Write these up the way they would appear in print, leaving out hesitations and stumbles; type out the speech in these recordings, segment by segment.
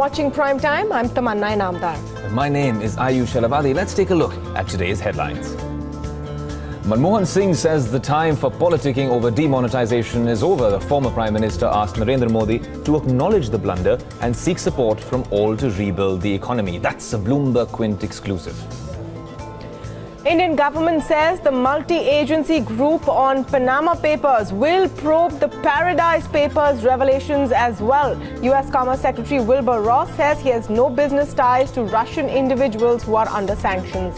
watching Primetime. I'm Tamanna Inamdar. My name is Ayush Alavadi. Let's take a look at today's headlines. Manmohan Singh says the time for politicking over demonetization is over. The former Prime Minister asked Narendra Modi to acknowledge the blunder and seek support from all to rebuild the economy. That's a Bloomberg Quint exclusive. Indian government says the multi-agency group on Panama Papers will probe the Paradise Papers revelations as well. US Commerce Secretary Wilbur Ross says he has no business ties to Russian individuals who are under sanctions.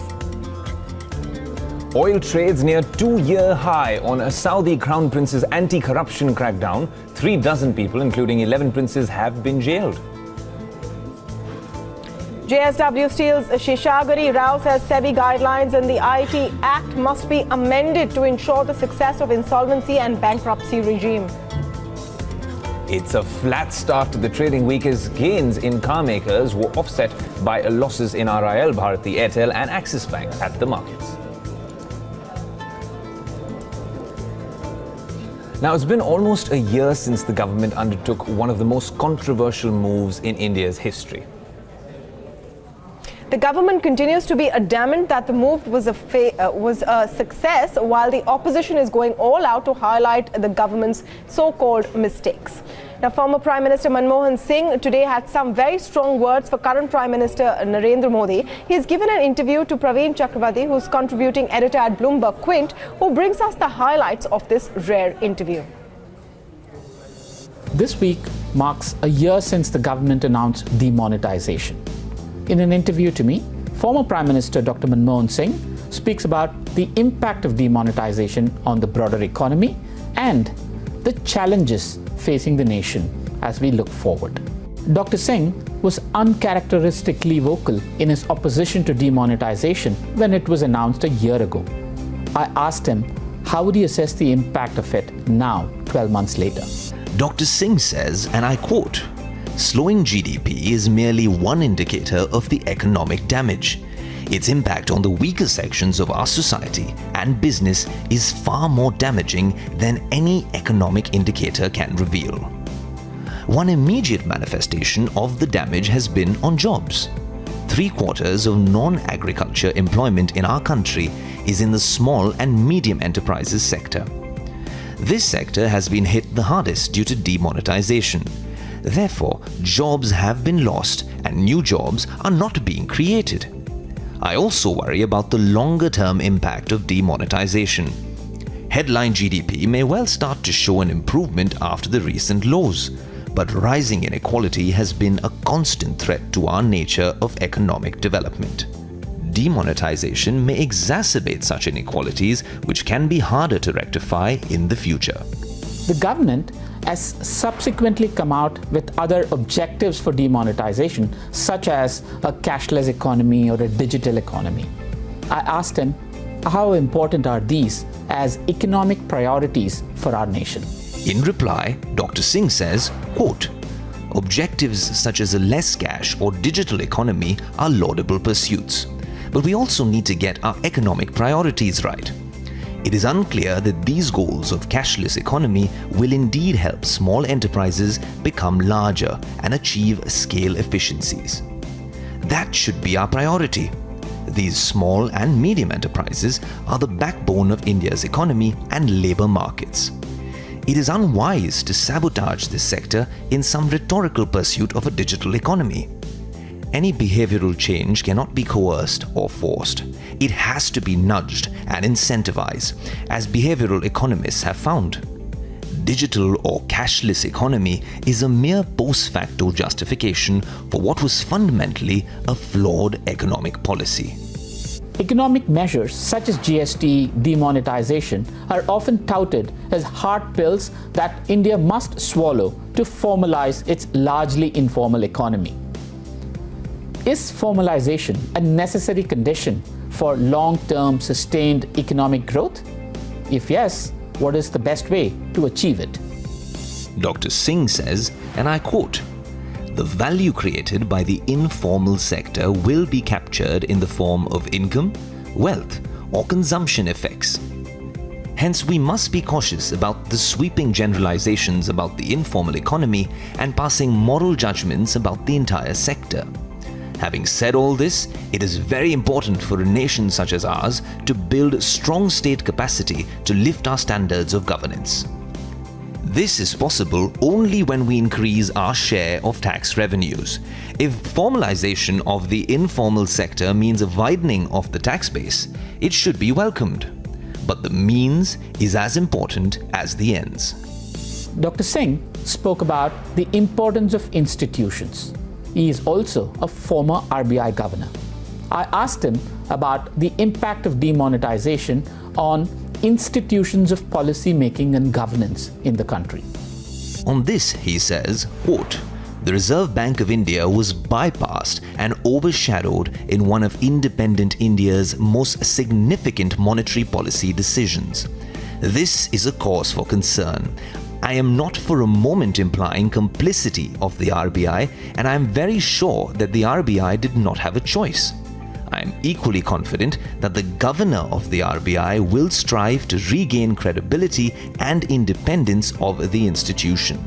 Oil trades near 2-year high on a Saudi Crown Prince's anti-corruption crackdown. 36 people, including 11 princes, have been jailed. JSW Steel's Sheshagiri Rao says SEBI guidelines and the IT Act must be amended to ensure the success of insolvency and bankruptcy regime. It's a flat start to the trading week as gains in car makers were offset by losses in RIL, Bharti Airtel and Axis Bank at the markets. Now, it's been almost a year since the government undertook one of the most controversial moves in India's history. The government continues to be adamant that the move was a success, while the opposition is going all out to highlight the government's so-called mistakes. Now, former Prime Minister Manmohan Singh today had some very strong words for current Prime Minister Narendra Modi. He has given an interview to Praveen Chakravarti, who's contributing editor at Bloomberg Quint, who brings us the highlights of this rare interview. This week marks a year since the government announced demonetization. In an interview to me, former Prime Minister Dr. Manmohan Singh speaks about the impact of demonetization on the broader economy and the challenges facing the nation as we look forward. Dr. Singh was uncharacteristically vocal in his opposition to demonetization when it was announced a year ago. I asked him, how would he assess the impact of it now, 12 months later? Dr. Singh says, and I quote, "Slowing GDP is merely one indicator of the economic damage. Its impact on the weaker sections of our society and business is far more damaging than any economic indicator can reveal. One immediate manifestation of the damage has been on jobs. 3/4 of non-agriculture employment in our country is in the small and medium enterprises sector. This sector has been hit the hardest due to demonetization. Therefore, jobs have been lost and new jobs are not being created. I also worry about the longer-term impact of demonetization. Headline GDP may well start to show an improvement after the recent lows, but rising inequality has been a constant threat to our nature of economic development. Demonetization may exacerbate such inequalities, which can be harder to rectify in the future." The government has subsequently come out with other objectives for demonetization, such as a cashless economy or a digital economy. I asked him, how important are these as economic priorities for our nation? In reply, Dr. Singh says, quote, "Objectives such as a less cash or digital economy are laudable pursuits, but we also need to get our economic priorities right. It is unclear that these goals of cashless economy will indeed help small enterprises become larger and achieve scale efficiencies. That should be our priority. These small and medium enterprises are the backbone of India's economy and labor markets. It is unwise to sabotage this sector in some rhetorical pursuit of a digital economy. Any behavioral change cannot be coerced or forced. It has to be nudged and incentivized, as behavioral economists have found. Digital or cashless economy is a mere post facto justification for what was fundamentally a flawed economic policy." Economic measures such as GST, demonetization are often touted as hard pills that India must swallow to formalize its largely informal economy. Is formalization a necessary condition for long-term sustained economic growth? If yes, what is the best way to achieve it? Dr. Singh says, and I quote, "The value created by the informal sector will be captured in the form of income, wealth, or consumption effects. Hence, we must be cautious about the sweeping generalizations about the informal economy and passing moral judgments about the entire sector. Having said all this, it is very important for a nation such as ours to build strong state capacity to lift our standards of governance. This is possible only when we increase our share of tax revenues. If formalization of the informal sector means a widening of the tax base, it should be welcomed. But the means is as important as the ends. Dr. Singh spoke about the importance of institutions. He is also a former RBI governor. I asked him about the impact of demonetization on institutions of policy making and governance in the country. On this, he says, quote, "The Reserve Bank of India was bypassed and overshadowed in one of independent India's most significant monetary policy decisions. This is a cause for concern. I am not for a moment implying complicity of the RBI, and I am very sure that the RBI did not have a choice. I am equally confident that the governor of the RBI will strive to regain credibility and independence of the institution.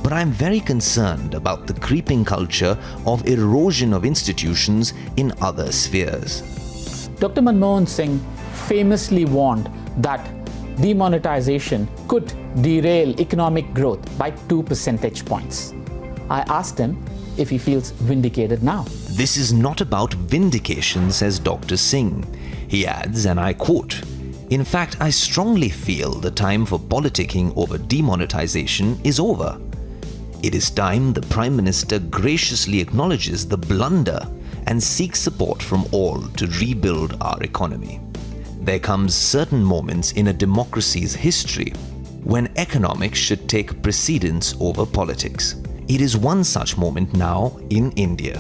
But I am very concerned about the creeping culture of erosion of institutions in other spheres." Dr. Manmohan Singh famously warned that demonetization could derail economic growth by 2 percentage points. I asked him if he feels vindicated now. "This is not about vindication," says Dr. Singh. He adds, and I quote, "In fact, I strongly feel the time for politicking over demonetization is over. It is time the Prime Minister graciously acknowledges the blunder and seeks support from all to rebuild our economy. There comes certain moments in a democracy's history when economics should take precedence over politics. It is one such moment now in India."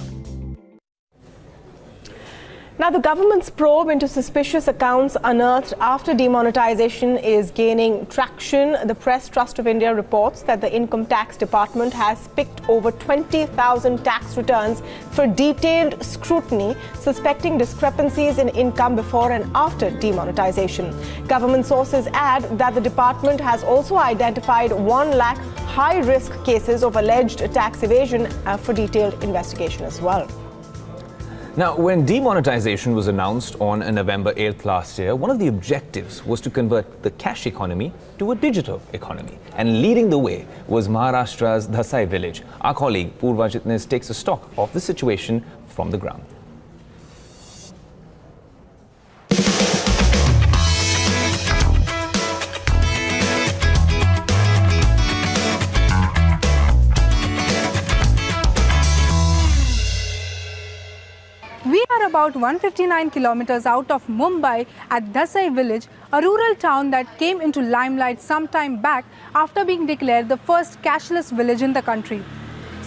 Now, the government's probe into suspicious accounts unearthed after demonetization is gaining traction. The Press Trust of India reports that the Income Tax Department has picked over 20,000 tax returns for detailed scrutiny, suspecting discrepancies in income before and after demonetization. Government sources add that the department has also identified 1 lakh high-risk cases of alleged tax evasion for detailed investigation as well. Now, when demonetization was announced on November 8th last year, one of the objectives was to convert the cash economy to a digital economy. And leading the way was Maharashtra's Dhasai village. Our colleague Purva Jitnes takes a stock of the situation from the ground. We are about 159 kilometers out of Mumbai at Dhasai village, a rural town that came into limelight some time back after being declared the first cashless village in the country.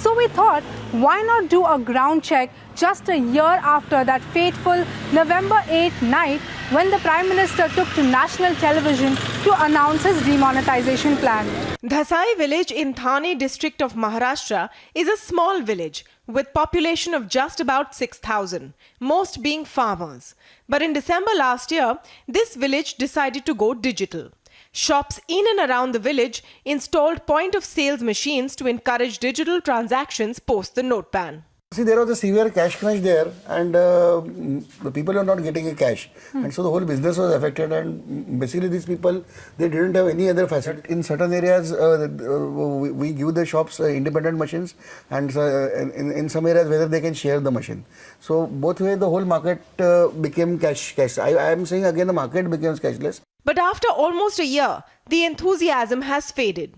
So we thought, why not do a ground check just a year after that fateful November 8th night when the Prime Minister took to national television to announce his demonetization plan. Dhasai village in Thane district of Maharashtra is a small village with population of just about 6,000, most being farmers. But in December last year, this village decided to go digital. Shops in and around the village installed point-of-sales machines to encourage digital transactions post the note ban. See, there was a severe cash crunch there, and the people are not getting a cash, and so the whole business was affected. And basically, these people, they didn't have any other facility. In certain areas, we give the shops independent machines, and in some areas, whether they can share the machine. So both ways, the whole market became cash. I am saying again, the market becomes cashless. But after almost a year, the enthusiasm has faded.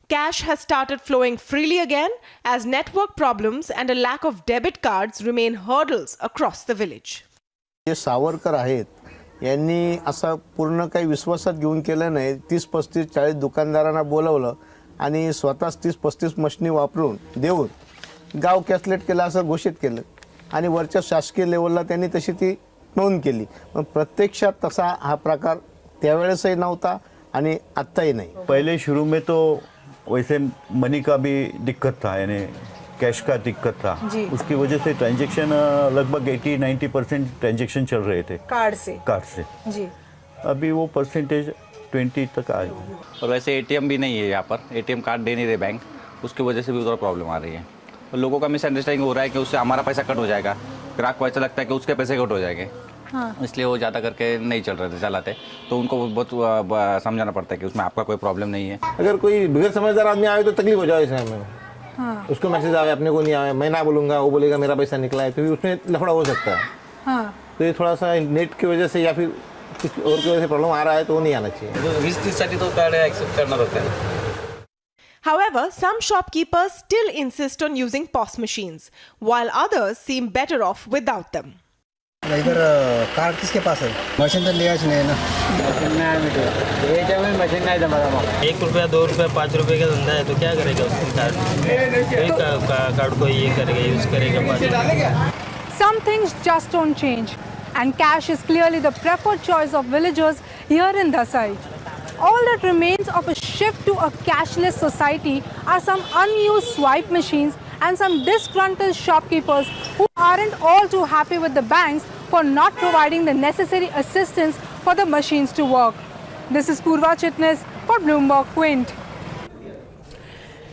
Cash has started flowing freely again as network problems and a lack of debit cards remain hurdles across the village. जे सावरकर आहेत यांनी असा पूर्ण काही विश्वासात घेऊन केलं नाही. 30, 35, 40 दुकानदारांना बोलवलं आणि स्वतःच 30, 35 मशीनी वापरून देऊन गाव कॅशलेट केलं असं घोषित केलं आणि वरच्या शासकीय लेवलला त्यांनी तशी ती नोंद केली. पण प्रत्यक्षात तसा हा प्रकार त्यावेळेसही नव्हता आणि आत्ताही नाही. पहले शुरू में तो वैसे मनी का भी दिक्कत था, यानी कैश का दिक्कत था. उसकी वजह से ट्रांजैक्शन लगभग 80-90% ट्रांजैक्शन चल रहे थे कार्ड से जी. अभी वो परसेंटेज 20 तक आ गया। और वैसे एटीएम भी नहीं है यहाँ पर, एटीएम कार्ड दे नहीं रहे बैंक, उसकी वजह से भी उधर प्रॉब्लम आ रही है। और लोगों का मिसअंडरस्टैंडिंग हो रहा है कि उससे हमारा पैसा कट हो जाएगा, ग्राहक को ऐसा लगता है कि उसके पैसे कट हो जाएंगे। हाँ। इसलिए वो ज़्यादा करके नहीं चलाते, तो उनको बहुत समझाना पड़ता है कि उसमें आपका कोई प्रॉब्लम नहीं है। अगर कोई बगैर समझदार आदमी आए तो तकलीफ हो जाए इस में। हाँ। उसको मैसेज आवे, अपने को नहीं आवे, मैं ना बोलूँगा, वो बोलेगा मेरा पैसा निकला है, तो उसमें लफड़ा हो सकता है। हाँ। तो ये थोड़ा सा नेट की वजह से या फिर कुछ और की वजह से प्रॉब्लम आ रहा है, तो वो नहीं आना चाहिए। इस चीज़ तो कार्ड एक्सेप्ट करना रहता है। However, some shopkeepers still insist on using POS machines, while others seem better off without them. इधर कार्ड किसके पास है? मशीन तो लिया नहीं है ना। मशीन नहीं है। 1 रुपया 2 रुपया 5 रुपये का धंधा है, तो क्या करेगा उसको? कार्ड को ये करेगा, यूज करेगा 5 रुपये। Some things just don't change, and cash is clearly the preferred choice of villagers here in Dasai. All that remains of a shift to a cashless society are some unused swipe machines and some disgruntled shopkeepers who aren't all too happy with the banks for not providing the necessary assistance for the machines to work. This is Purva Chitnis for Bloomberg Quint.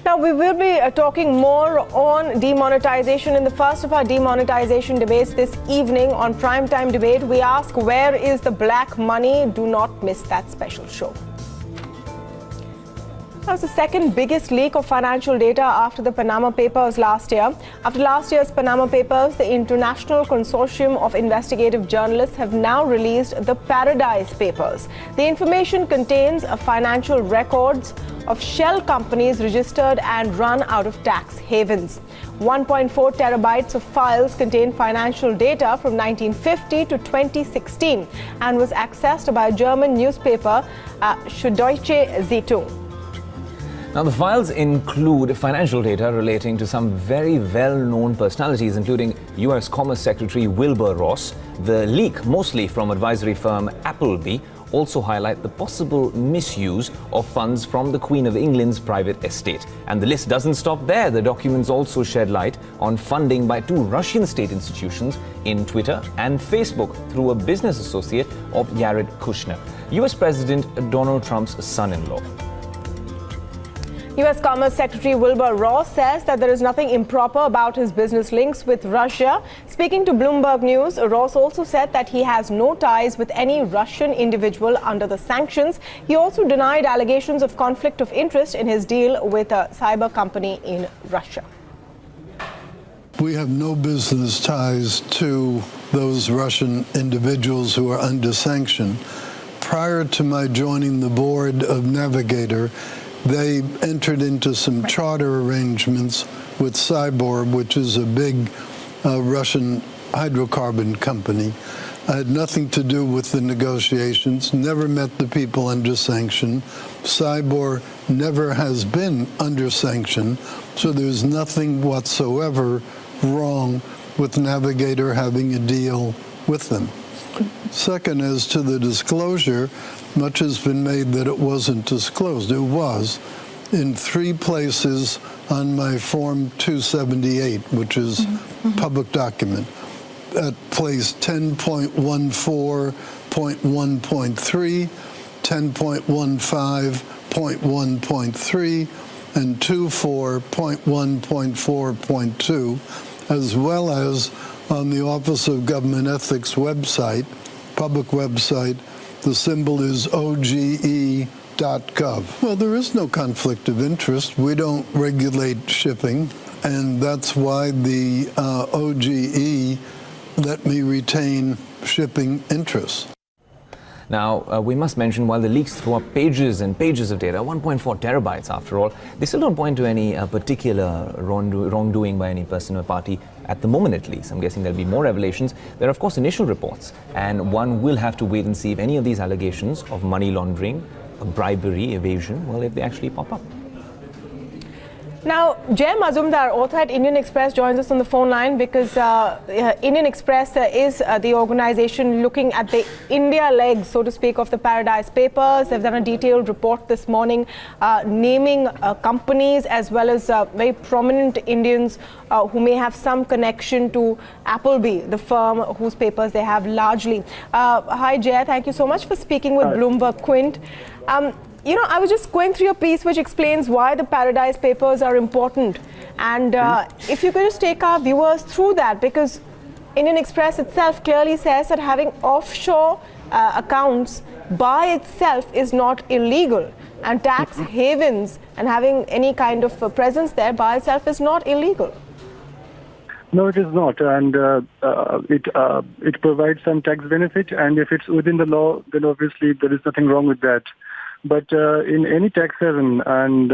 Now, we will be talking more on demonetization. In the first of our demonetization debates this evening on Primetime Debate, we ask, where is the black money? Do not miss that special show. That was the second biggest leak of financial data after the Panama Papers last year. After last year's Panama Papers, the International Consortium of Investigative Journalists have now released the Paradise Papers. The information contains financial records of shell companies registered and run out of tax havens. 1.4 terabytes of files contain financial data from 1950 to 2016 and was accessed by a German newspaper, Süddeutsche Zeitung. Now, the files include financial data relating to some very well-known personalities, including US Commerce Secretary Wilbur Ross. The leak, mostly from advisory firm Appleby, also highlight the possible misuse of funds from the Queen of England's private estate. And the list doesn't stop there. The documents also shed light on funding by 2 Russian state institutions in Twitter and Facebook through a business associate of Jared Kushner, US President Donald Trump's son-in-law. US Commerce Secretary Wilbur Ross says that there is nothing improper about his business links with Russia. Speaking to Bloomberg News, Ross also said that he has no ties with any Russian individual under the sanctions. He also denied allegations of conflict of interest in his deal with a cyber company in Russia. We have no business ties to those Russian individuals who are under sanction. Prior to my joining the board of Navigator, they entered into some charter arrangements with Cybor, which is a big Russian hydrocarbon company. I had nothing to do with the negotiations, never met the people under sanction. Cybor never has been under sanction, so there's nothing whatsoever wrong with Navigator having a deal with them. Second, as to the disclosure, much has been made that it wasn't disclosed. It was in 3 places on my Form 278, which is public document. At place 10.14.1.3, 10.15.1.3, and 24.1.4.2, as well as on the Office of Government Ethics website, public website. The symbol is OGE.gov. Well, there is no conflict of interest. We don't regulate shipping, and that's why the OGE let me retain shipping interests. Now, we must mention, while the leaks throw up pages and pages of data, 1.4 terabytes after all, they still don't point to any particular wrongdoing by any person or party, at the moment at least. I'm guessing there'll be more revelations. There are, of course, initial reports, and one will have to wait and see if any of these allegations of money laundering, bribery, evasion, well, if they actually pop up. Now, Jay Mazumdar, author at Indian Express, joins us on the phone line because Indian Express is the organization looking at the India leg, so to speak, of the Paradise Papers. They've done a detailed report this morning naming companies as well as very prominent Indians who may have some connection to Appleby, the firm whose papers they have largely. Hi, Jay. Thank you so much for speaking with Bloomberg Quint. You know, I was just going through your piece which explains why the Paradise Papers are important. And if you could just take our viewers through that, because Indian Express itself clearly says that having offshore accounts by itself is not illegal. And tax havens and having any kind of presence there by itself is not illegal. No, it is not, and it provides some tax benefit, and if it's within the law, then obviously there is nothing wrong with that. But in any tax haven, and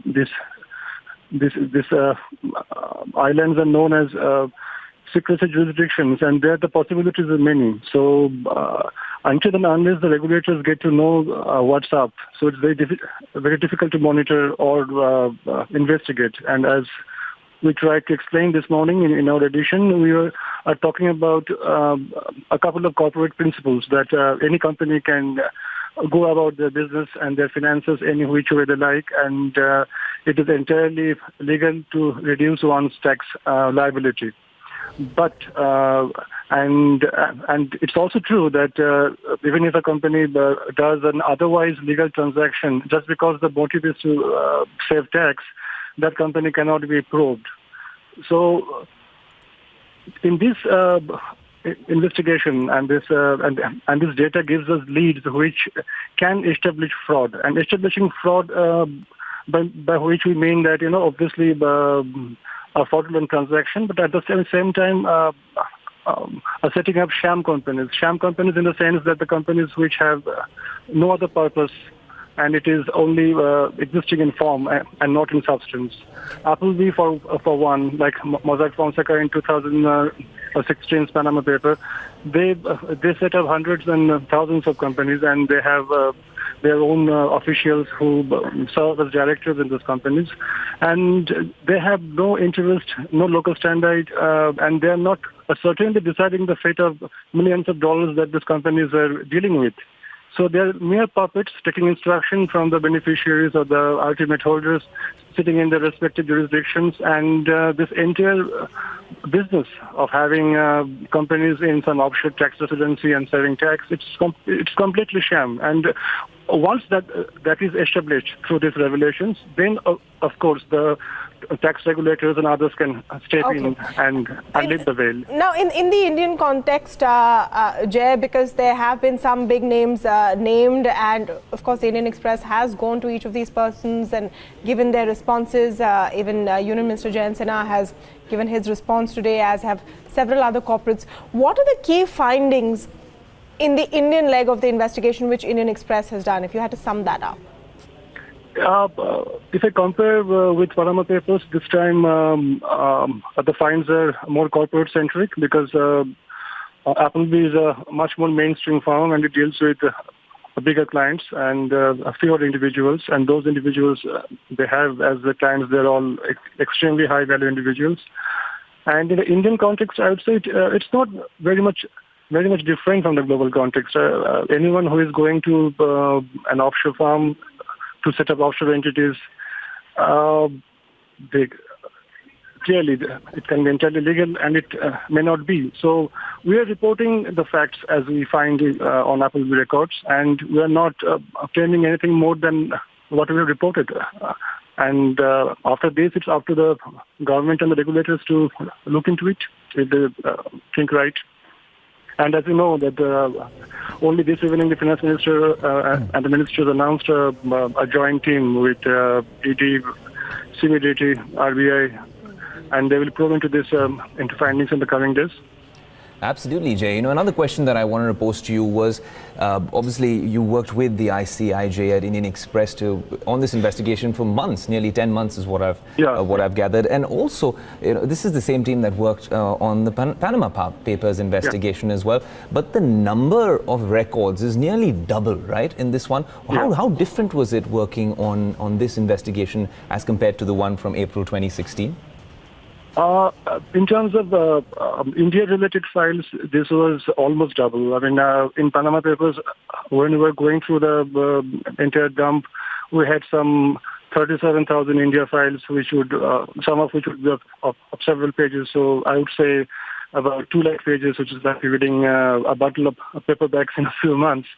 this islands are known as secrecy jurisdictions, and there the possibilities are many. So until and unless the regulators get to know what's up, so it's very difficult to monitor or investigate. And as we tried to explain this morning in our edition, we are talking about a couple of corporate principles that any company can go about their business and their finances any which way they like, and it is entirely legal to reduce one's tax liability. But and it's also true that even if a company does an otherwise legal transaction, just because the motive is to save tax, that company cannot be probed. So in this investigation and this data gives us leads which can establish fraud, and establishing fraud by which we mean that, you know, obviously a fraudulent transaction, but at the same time setting up sham companies in the sense that the companies which have no other purpose and it is only existing in form and not in substance. Appleby, for one, like Mossack Fonseca in 2016's Panama paper, they set up hundreds and thousands of companies, and they have their own officials who serve as directors in those companies, and they have no interest, no local standard, and they are not certainly deciding the fate of millions of dollars that these companies are dealing with. So they're mere puppets taking instruction from the beneficiaries or the ultimate holders sitting in their respective jurisdictions, and this entire business of having companies in some offshore tax residency and saving tax, it's completely sham. And once that is established through these revelations, then of course the tax regulators and others can step in and lift the veil. Now, in the Indian context, Jay, because there have been some big names named, and of course the Indian Express has gone to each of these persons and given their responses. Even Union Minister Jayant Sinha has given his response today, as have several other corporates. What are the key findings in the Indian leg of the investigation which Indian Express has done, if you had to sum that up? If I compare with Panama Papers, this time the finds are more corporate-centric because Appleby is a much more mainstream firm and it deals with bigger clients and fewer individuals. And those individuals they have as the clients, they're all extremely high-value individuals. And in the Indian context, I would say it's not very much different from the global context. Anyone who is going to an offshore firm to set up offshore entities, clearly it can be entirely legal and it may not be. So we are reporting the facts as we find on Appleby records, and we are not claiming anything more than what we have reported. And after this, it's up to the government and the regulators to look into it if they think right. And as you know, that only this evening the finance minister and the ministers announced a joint team with ED, CBDT, RBI, and they will probe into this into findings in the coming days. Absolutely, Jay. Another question that I wanted to pose to you was, obviously, you worked with the ICIJ at Indian Express on this investigation for months, nearly 10 months is what I've gathered. And also, this is the same team that worked on the Panama Papers investigation as well. But the number of records is nearly double, right, in this one. How different was it working on this investigation as compared to the one from April 2016? In terms of India-related files, this was almost double. I mean, in Panama Papers, when we were going through the entire dump, we had some 37,000 India files, which would some of which would be of several pages. So I would say about 2 lakh pages, which is like reading a bottle of paperbacks in a few months.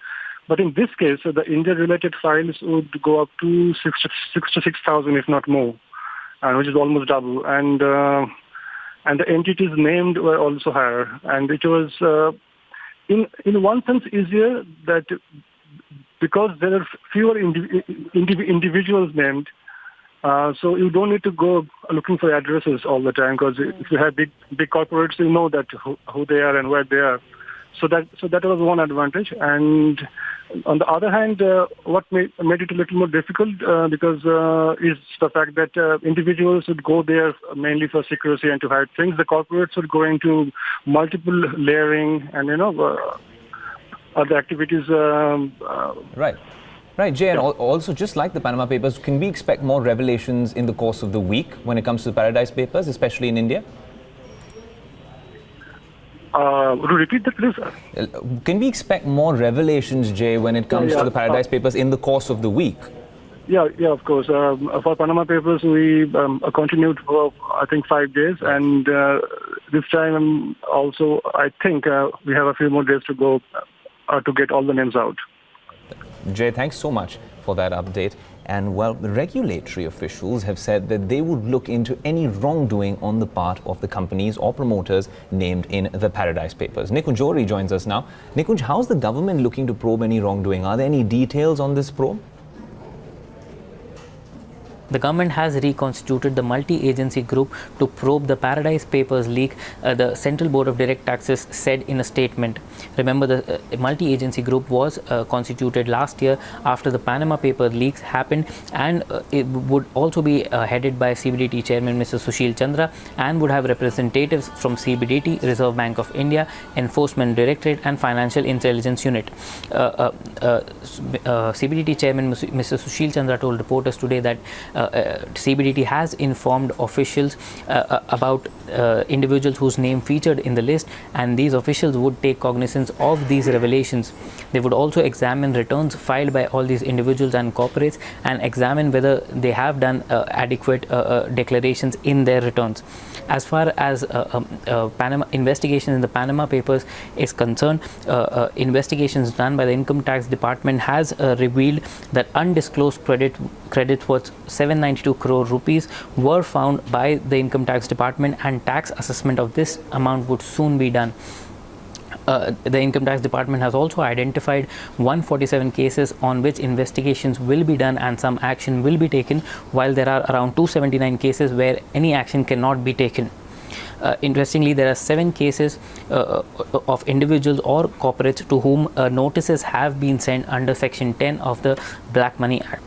But in this case, the India-related files would go up to 66,000, if not more. Which is almost double, and the entities named were also higher, and it was in one sense easier that because there are fewer individuals named, so you don't need to go looking for addresses all the time, because if you have big corporates, you know that who they are and where they are. So that was one advantage. And on the other hand, what made it a little more difficult because is the fact that individuals would go there mainly for secrecy and to hide things. The corporates would go into multiple layering and other activities. Right, Jay, and also just like the Panama Papers, can we expect more revelations in the course of the week when it comes to the Paradise Papers, especially in India? Would you repeat that, please? Can we expect more revelations, Jay, when it comes to the Paradise Papers in the course of the week? Yeah, of course. For Panama Papers, we continued for, I think, 5 days. And this time also, I think we have a few more days to go to get all the names out. Jay, thanks so much for that update. And well, the regulatory officials have said that they would look into any wrongdoing on the part of the companies or promoters named in the Paradise Papers. Nikunj Johri joins us now. Nikunj, how's the government looking to probe any wrongdoing? Are there any details on this probe? The government has reconstituted the multi-agency group to probe the Paradise Papers leak, the Central Board of Direct Taxes said in a statement. Remember, the multi-agency group was constituted last year after the Panama Paper leaks happened, and it would also be headed by CBDT Chairman Mr. Sushil Chandra, and would have representatives from CBDT, Reserve Bank of India, Enforcement Directorate and Financial Intelligence Unit. CBDT Chairman Mr. Sushil Chandra told reporters today that CBDT has informed officials about individuals whose name featured in the list, and these officials would take cognizance of these revelations. They would also examine returns filed by all these individuals and corporates and examine whether they have done adequate declarations in their returns. As far as Panama investigations in the Panama Papers is concerned, investigations done by the Income Tax Department has revealed that undisclosed credits worth 792 crore rupees were found by the Income Tax Department, and tax assessment of this amount would soon be done. The Income Tax Department has also identified 147 cases on which investigations will be done and some action will be taken, while there are around 279 cases where any action cannot be taken. Interestingly, there are 7 cases of individuals or corporates to whom notices have been sent under Section 10 of the Black Money Act.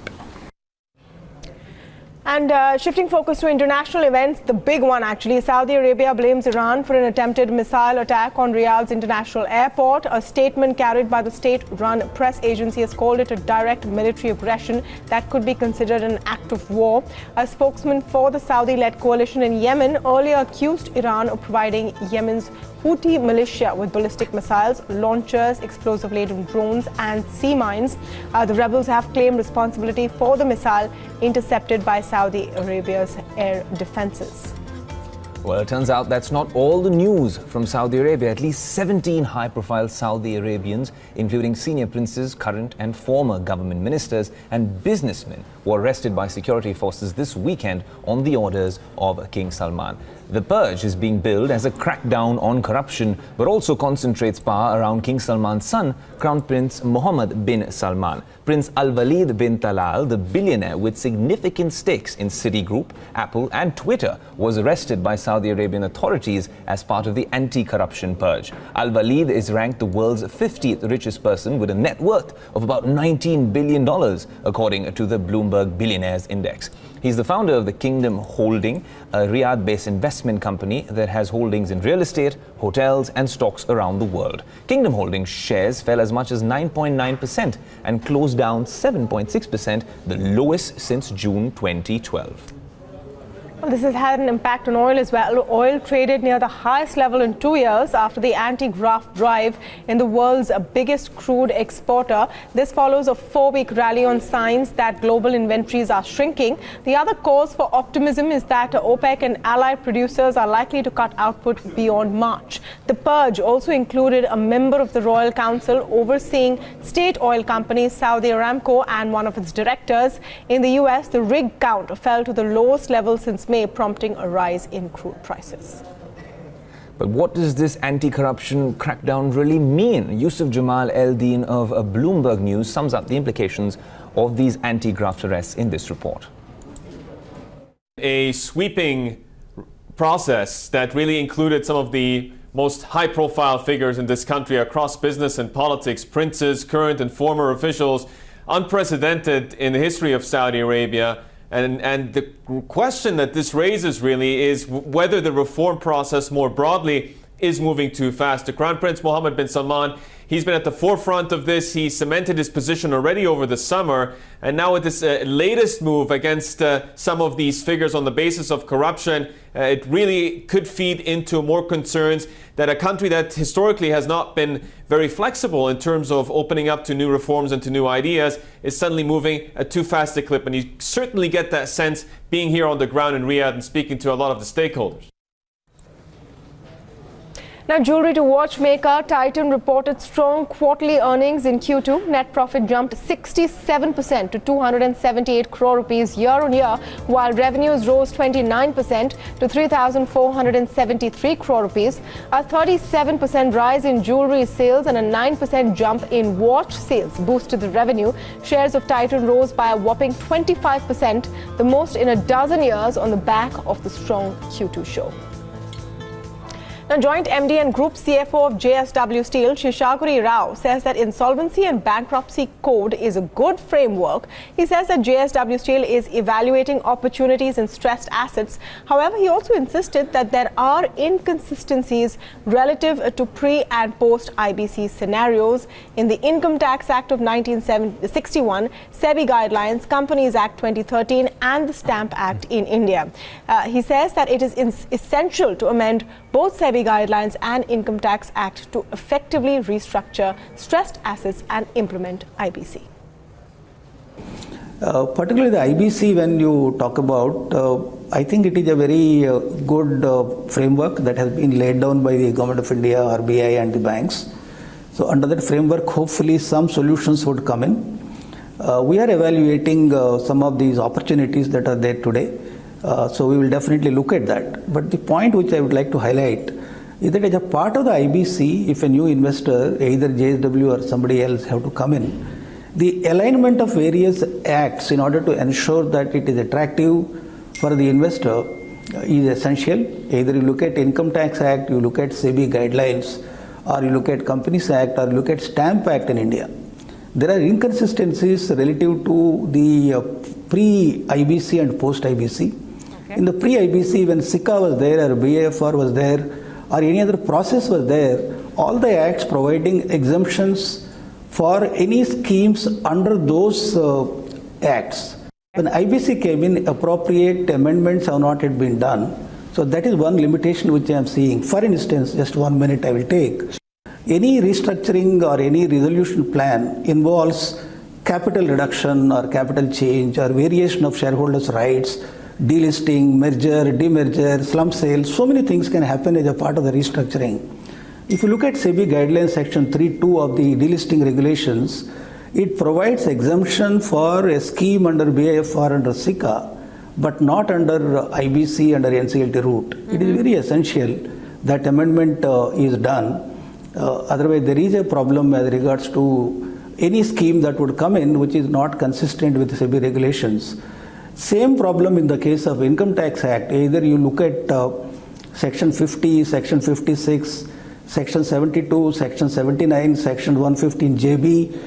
And shifting focus to international events, the big one actually, Saudi Arabia blames Iran for an attempted missile attack on Riyadh's international airport. A statement carried by the state-run press agency has called it a direct military aggression that could be considered an act of war. A spokesman for the Saudi-led coalition in Yemen earlier accused Iran of providing Yemen's Houthi militia with ballistic missiles, launchers, explosive-laden drones and sea mines. The rebels have claimed responsibility for the missile intercepted by Saudi Arabia's air defenses. Well, it turns out that's not all the news from Saudi Arabia. At least 17 high-profile Saudi Arabians, including senior princes, current and former government ministers and businessmen, were arrested by security forces this weekend on the orders of King Salman. The purge is being billed as a crackdown on corruption, but also concentrates power around King Salman's son, Crown Prince Mohammed bin Salman. Prince Al-Walid bin Talal, the billionaire with significant stakes in Citigroup, Apple and Twitter, was arrested by Saudi Arabian authorities as part of the anti-corruption purge. Al-Walid is ranked the world's 50th richest person with a net worth of about $19 billion, according to the Bloomberg Billionaires Index. He's the founder of the Kingdom Holding, a Riyadh-based investment company that has holdings in real estate, hotels and stocks around the world. Kingdom Holding shares fell as much as 9.9% and closed down 7.6%, the lowest since June 2012. Well, this has had an impact on oil as well. Oil traded near the highest level in 2 years after the anti-graft drive in the world's biggest crude exporter. This follows a 4-week rally on signs that global inventories are shrinking. The other cause for optimism is that OPEC and allied producers are likely to cut output beyond March. The purge also included a member of the Royal Council overseeing state oil companies Saudi Aramco and one of its directors. In the US, the rig count fell to the lowest level since May, prompting a rise in crude prices. But what does this anti-corruption crackdown really mean? Yusuf Jamal Eldin of Bloomberg News sums up the implications of these anti-graft arrests in this report. A sweeping process that really included some of the most high-profile figures in this country across business and politics, princes, current and former officials, unprecedented in the history of Saudi Arabia. And the question that this raises really is whether the reform process more broadly is moving too fast. The Crown Prince Mohammed bin Salman, he's been at the forefront of this. He cemented his position already over the summer. And now with this latest move against some of these figures on the basis of corruption, it really could feed into more concerns that a country that historically has not been very flexible in terms of opening up to new reforms and to new ideas is suddenly moving at too fast a clip. And you certainly get that sense being here on the ground in Riyadh and speaking to a lot of the stakeholders. Now, jewelry to watchmaker Titan reported strong quarterly earnings in Q2. Net profit jumped 67% to 278 crore rupees year on year, while revenues rose 29% to 3,473 crore rupees. A 37% rise in jewelry sales and a 9% jump in watch sales boosted the revenue. Shares of Titan rose by a whopping 25%, the most in a dozen years, on the back of the strong Q2 show. Now, Joint MD and Group CFO of JSW Steel, Sheshaguri Rao, says that insolvency and bankruptcy code is a good framework. He says that JSW Steel is evaluating opportunities in stressed assets. However, he also insisted that there are inconsistencies relative to pre- and post-IBC scenarios in the Income Tax Act of 1961, SEBI Guidelines, Companies Act 2013 and the Stamp Act in India. He says that it is essential to amend both SEBI Guidelines and Income Tax Act to effectively restructure stressed assets and implement IBC. Particularly the IBC, when you talk about, I think it is a very good framework that has been laid down by the Government of India, RBI and the banks. So under that framework, hopefully some solutions would come in. We are evaluating some of these opportunities that are there today. So we will definitely look at that. But the point which I would like to highlight is that as a part of the IBC, if a new investor, either JSW or somebody else, have to come in, the alignment of various acts in order to ensure that it is attractive for the investor is essential. Either you look at Income Tax Act, you look at SEBI Guidelines, or you look at Companies Act, or you look at Stamp Act in India. There are inconsistencies relative to the pre-IBC and post-IBC. In the pre-IBC, when SICA was there, or BAFR was there, or any other process was there, all the acts providing exemptions for any schemes under those acts. When IBC came in, appropriate amendments have not yet been done. So that is one limitation which I am seeing. For instance, just 1 minute I will take. Any restructuring or any resolution plan involves capital reduction or capital change or variation of shareholders' rights, delisting, merger, demerger, slump sale. So many things can happen as a part of the restructuring. If you look at SEBI Guidelines Section 3.2 of the delisting regulations, it provides exemption for a scheme under BAFR under SICA but not under IBC, under NCLT route. It is very essential that amendment is done. Otherwise, there is a problem as regards to any scheme that would come in which is not consistent with SEBI regulations. Same problem in the case of Income Tax Act. Either you look at Section 50, Section 56, Section 72, Section 79, Section 115 JB.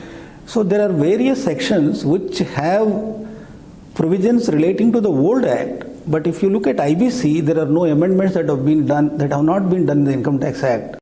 So there are various sections which have provisions relating to the old Act. But if you look at IBC, there are no amendments that have been done, that have not been done in the Income Tax Act.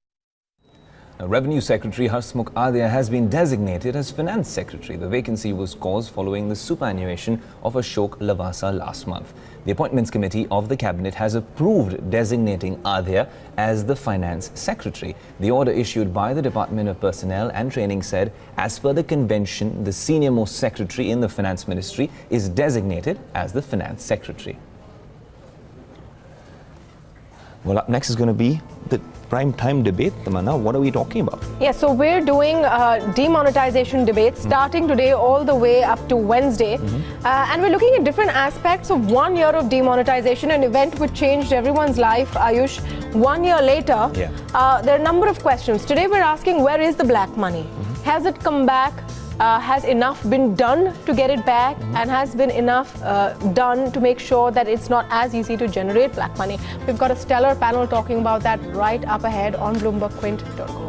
Now, Revenue Secretary Harsmukh Adhia has been designated as Finance Secretary. The vacancy was caused following the superannuation of Ashok Lavasa last month. The Appointments Committee of the Cabinet has approved designating Adhia as the Finance Secretary. The order issued by the Department of Personnel and Training said, as per the convention, the senior-most secretary in the Finance Ministry is designated as the Finance Secretary. Well, up next is going to be the prime time debate. Tamanna, what are we talking about? Yes, so we're doing demonetization debate starting today all the way up to Wednesday. And we're looking at different aspects of 1 year of demonetization, an event which changed everyone's life, Ayush. 1 year later, there are a number of questions. Today we're asking, where is the black money? Has it come back? Has enough been done to get it back, and has been enough done to make sure that it's not as easy to generate black money? We've got a stellar panel talking about that right up ahead on BloombergQuint.com.